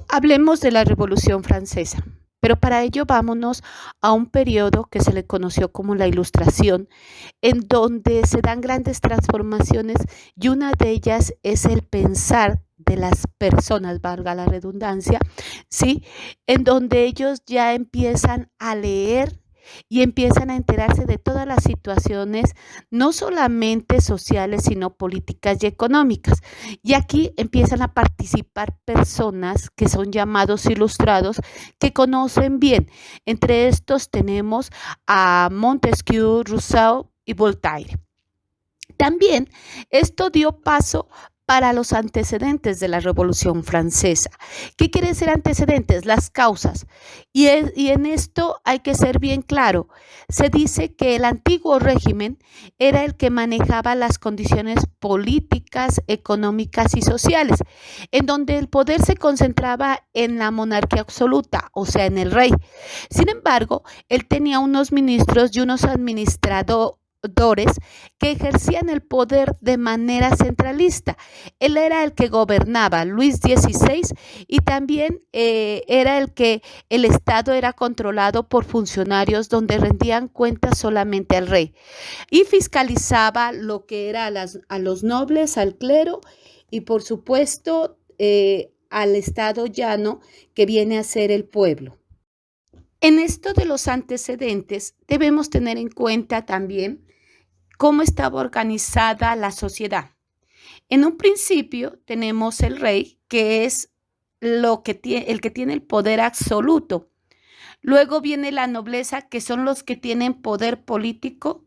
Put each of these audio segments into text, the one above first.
Hablemos de la Revolución Francesa, pero para ello vámonos a un periodo que se le conoció como la Ilustración, en donde se dan grandes transformaciones y una de ellas es el pensar de las personas, valga la redundancia, ¿sí? En donde ellos ya empiezan a leer y empiezan a enterarse de todas las situaciones, no solamente sociales, sino políticas y económicas. Y aquí empiezan a participar personas que son llamados ilustrados, que conocen bien. Entre estos tenemos a Montesquieu, Rousseau y Voltaire. También esto dio paso para los antecedentes de la Revolución Francesa. ¿Qué quiere decir antecedentes? Las causas. Y en esto hay que ser bien claro. Se dice que el antiguo régimen era el que manejaba las condiciones políticas, económicas y sociales, en donde el poder se concentraba en la monarquía absoluta, o sea, en el rey. Sin embargo, él tenía unos ministros y unos administradores que ejercían el poder de manera centralista. Él era el que gobernaba, Luis XVI, y también era el que el Estado era controlado por funcionarios donde rendían cuentas solamente al rey y fiscalizaba lo que era a los nobles, al clero y por supuesto al Estado llano que viene a ser el pueblo. En esto de los antecedentes debemos tener en cuenta también cómo estaba organizada la sociedad. En un principio tenemos el rey, que es el que tiene el poder absoluto. Luego viene la nobleza, que son los que tienen poder político.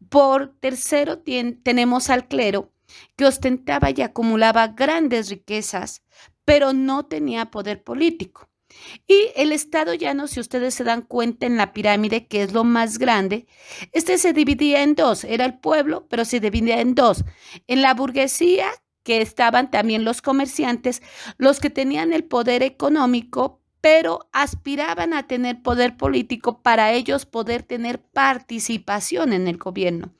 Por tercero tenemos al clero, que ostentaba y acumulaba grandes riquezas, pero no tenía poder político. Y el Estado llano, si ustedes se dan cuenta en la pirámide, que es lo más grande, este se dividía en dos, era el pueblo, pero se dividía en dos. En la burguesía, que estaban también los comerciantes, los que tenían el poder económico, pero aspiraban a tener poder político para ellos poder tener participación en el gobierno.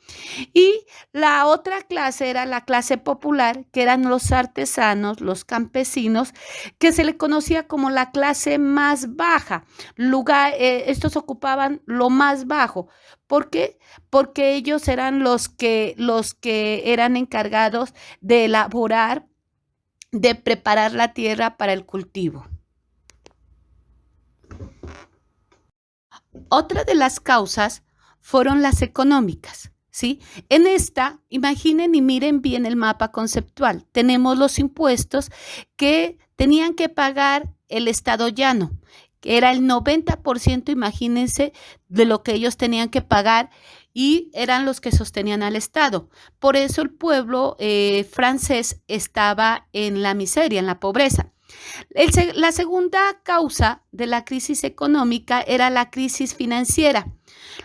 Y la otra clase era la clase popular, que eran los artesanos, los campesinos, que se le conocía como la clase más baja. Estos ocupaban lo más bajo. ¿Por qué? Porque ellos eran los que eran encargados de elaborar, de preparar la tierra para el cultivo. Otra de las causas fueron las económicas. ¿Sí? En esta, imaginen y miren bien el mapa conceptual. Tenemos los impuestos que tenían que pagar el Estado llano, que era el 90%, imagínense, de lo que ellos tenían que pagar y eran los que sostenían al Estado. Por eso el pueblo francés estaba en la miseria, en la pobreza. La segunda causa de la crisis económica era la crisis financiera.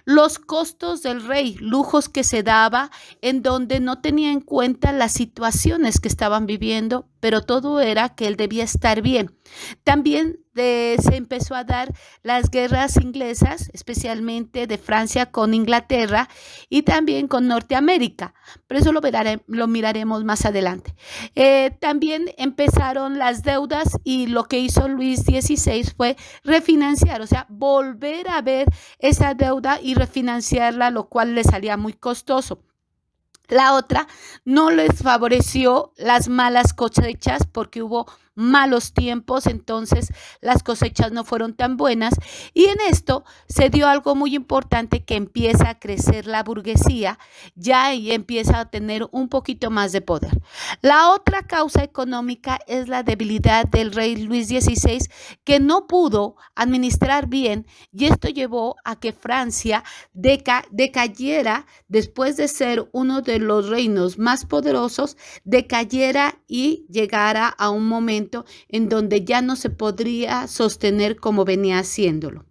Los costos del rey, lujos que se daba en donde no tenía en cuenta las situaciones que estaban viviendo, pero todo era que él debía estar bien. También se empezó a dar las guerras inglesas, especialmente de Francia con Inglaterra y también con Norteamérica, pero eso lo miraremos más adelante. También empezaron las deudas y lo que hizo Luis XVI fue refinanciar, o sea, volver a ver esa deuda y refinanciarla, lo cual le salía muy costoso. La otra, no les favoreció las malas cosechas porque hubo malos tiempos, entonces las cosechas no fueron tan buenas y en esto se dio algo muy importante, que empieza a crecer la burguesía ya y empieza a tener un poquito más de poder. La otra causa económica es la debilidad del rey Luis XVI, que no pudo administrar bien, y esto llevó a que Francia decayera después de ser uno de los reinos más poderosos, decayera y llegara a un momento en donde ya no se podría sostener como venía haciéndolo.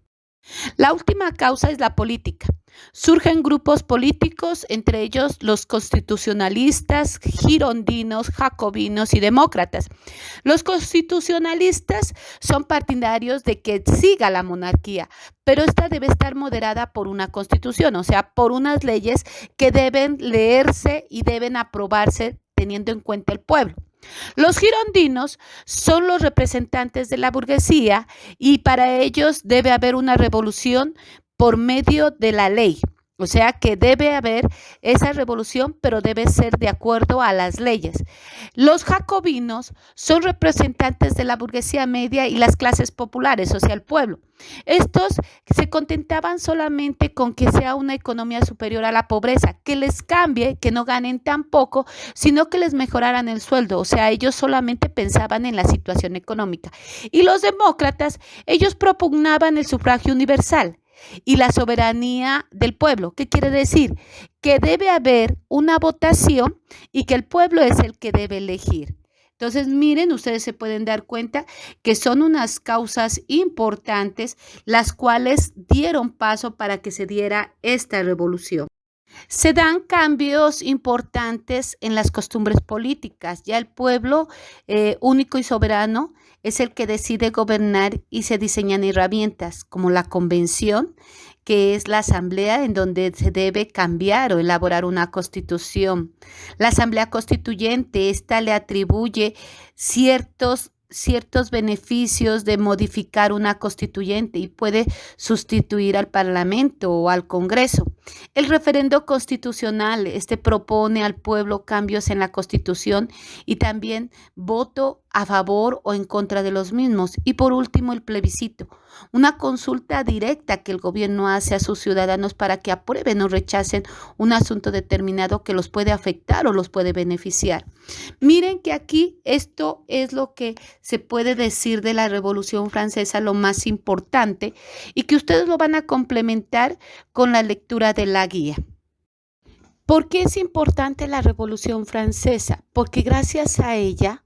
La última causa es la política. Surgen grupos políticos, entre ellos los constitucionalistas, girondinos, jacobinos y demócratas. Los constitucionalistas son partidarios de que siga la monarquía, pero esta debe estar moderada por una constitución, o sea, por unas leyes que deben leerse y deben aprobarse teniendo en cuenta el pueblo. Los girondinos son los representantes de la burguesía y para ellos debe haber una revolución por medio de la ley. O sea que debe haber esa revolución, pero debe ser de acuerdo a las leyes. Los jacobinos son representantes de la burguesía media y las clases populares, o sea, el pueblo. Estos se contentaban solamente con que sea una economía superior a la pobreza, que les cambie, que no ganen tan poco, sino que les mejoraran el sueldo. O sea, ellos solamente pensaban en la situación económica. Y los demócratas, ellos propugnaban el sufragio universal y la soberanía del pueblo. ¿Qué quiere decir? Que debe haber una votación y que el pueblo es el que debe elegir. Entonces, miren, ustedes se pueden dar cuenta que son unas causas importantes las cuales dieron paso para que se diera esta revolución. Se dan cambios importantes en las costumbres políticas. Ya el pueblo único y soberano es el que decide gobernar y se diseñan herramientas como la convención, que es la asamblea en donde se debe cambiar o elaborar una constitución. La asamblea constituyente, esta le atribuye ciertos beneficios de modificar una constituyente y puede sustituir al Parlamento o al Congreso. El referendo constitucional, este propone al pueblo cambios en la Constitución y también voto a favor o en contra de los mismos. Y por último, el plebiscito, una consulta directa que el gobierno hace a sus ciudadanos para que aprueben o rechacen un asunto determinado que los puede afectar o los puede beneficiar. Miren que aquí esto es lo que se puede decir de la Revolución Francesa, lo más importante, y que ustedes lo van a complementar con la lectura de la guía. ¿Por qué es importante la Revolución Francesa? Porque gracias a ella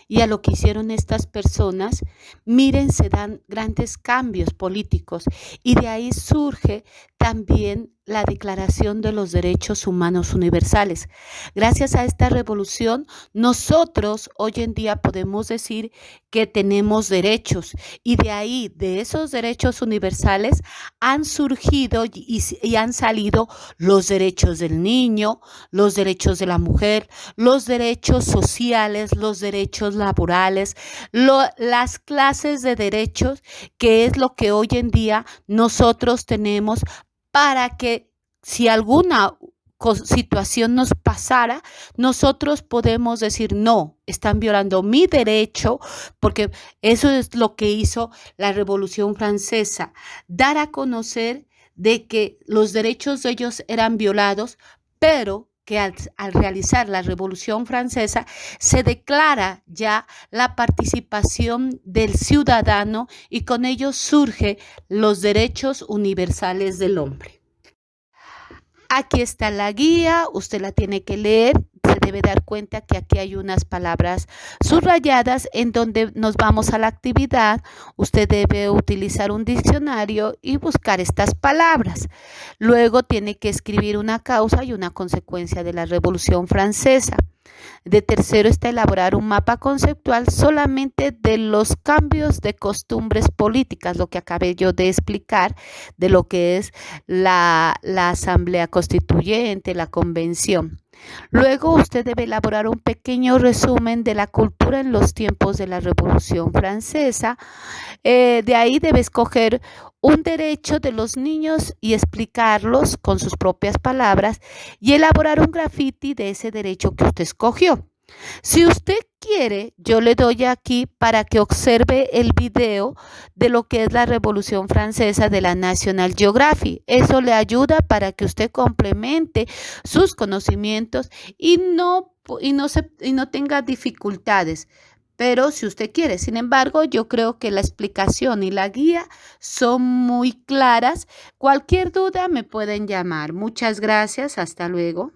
y a lo que hicieron estas personas, miren, se dan grandes cambios políticos y de ahí surge también la Declaración de los Derechos Humanos Universales. Gracias a esta revolución, nosotros hoy en día podemos decir que tenemos derechos y de ahí, de esos derechos universales, han surgido y han salido los derechos del niño, los derechos de la mujer, los derechos sociales, los derechos laborales, las clases de derechos, que es lo que hoy en día nosotros tenemos para que si alguna situación nos pasara, nosotros podemos decir, no, están violando mi derecho, porque eso es lo que hizo la Revolución Francesa, dar a conocer de que los derechos de ellos eran violados, pero que al realizar la Revolución Francesa se declara ya la participación del ciudadano y con ello surgen los derechos universales del hombre. Aquí está la guía, usted la tiene que leer, se debe dar cuenta que aquí hay unas palabras subrayadas en donde nos vamos a la actividad. Usted debe utilizar un diccionario y buscar estas palabras. Luego tiene que escribir una causa y una consecuencia de la Revolución Francesa. De tercero está elaborar un mapa conceptual solamente de los cambios de costumbres políticas, lo que acabé yo de explicar, de lo que es la asamblea constituyente, la convención. Luego usted debe elaborar un pequeño resumen de la cultura en los tiempos de la Revolución Francesa. De ahí debe escoger un derecho de los niños y explicarlos con sus propias palabras y elaborar un graffiti de ese derecho que usted escogió. Si usted quiere, yo le doy aquí para que observe el video de lo que es la Revolución Francesa de la National Geographic. Eso le ayuda para que usted complemente sus conocimientos y no tenga dificultades. Pero si usted quiere, sin embargo, yo creo que la explicación y la guía son muy claras. Cualquier duda me pueden llamar. Muchas gracias. Hasta luego.